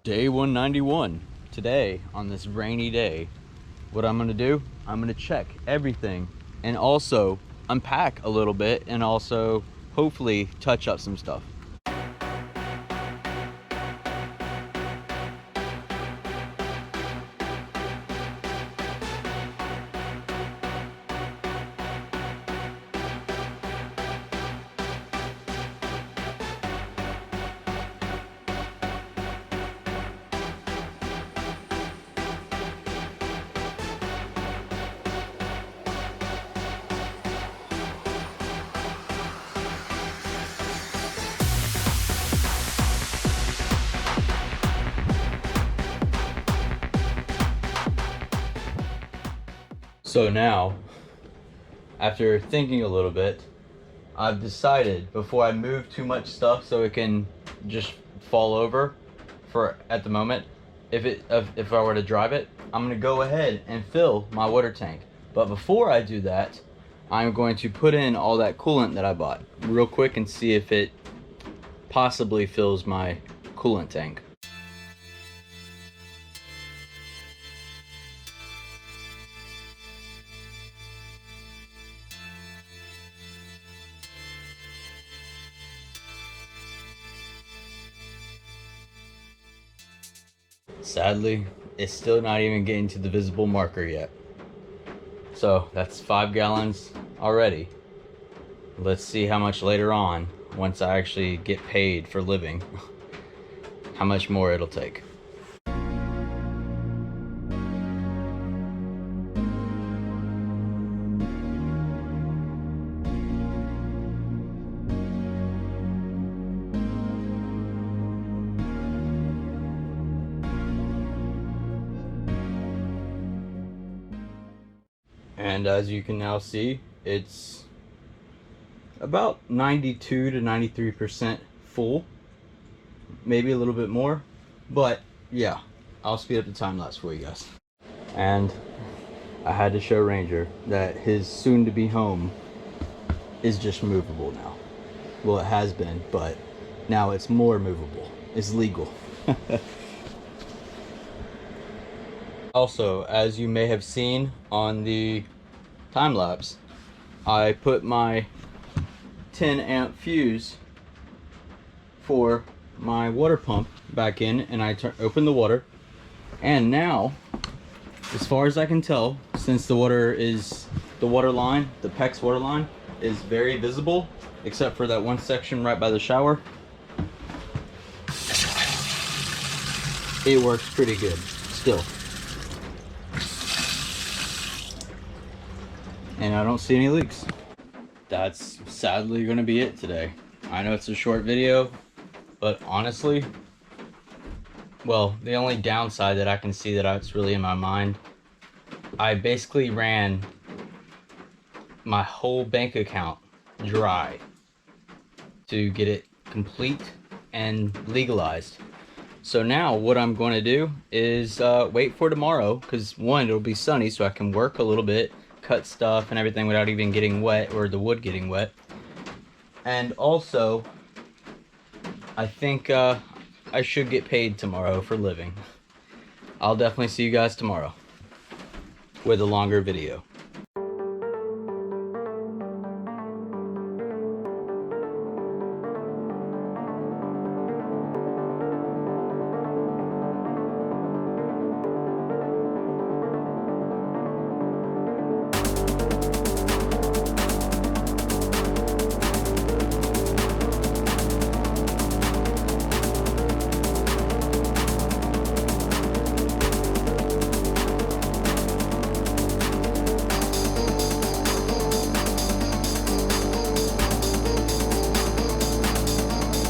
Day 191 today on this rainy day. What I'm gonna do, I'm gonna check everything and also unpack a little bit and also hopefully touch up some stuff. So now, after thinking a little bit, I've decided before I move too much stuff so it can just fall over for at the moment, if I were to drive it, I'm gonna go ahead and fill my water tank. But before I do that, I'm going to put in all that coolant that I bought real quick and see if it possibly fills my coolant tank. Sadly, it's still not even getting to the visible marker yet. So that's 5 gallons already. Let's see how much later on, once I actually get paid for living, how much more it'll take. And as you can now see, it's about 92 to 93% full, maybe a little bit more, but yeah, I'll speed up the time lapse for you guys. And I had to show Ranger that his soon-to-be home is just movable now. Well, it has been, but now it's more movable. It's legal. Also, as you may have seen on the time lapse, I put my 10 amp fuse for my water pump back in, and I opened the water, and now, as far as I can tell, since the water line, the PEX water line is very visible, except for that one section right by the shower, it works pretty good still. And I don't see any leaks. That's sadly gonna be it today. I know it's a short video, but honestly, well, the only downside that I can see that's really in my mind, I basically ran my whole bank account dry to get it complete and legalized. So now what I'm going to do is wait for tomorrow, because one, it'll be sunny so I can work a little bit, cut stuff and everything without even getting wet, or the wood getting wet. And also, I think I should get paid tomorrow for living. I'll definitely see you guys tomorrow with a longer video.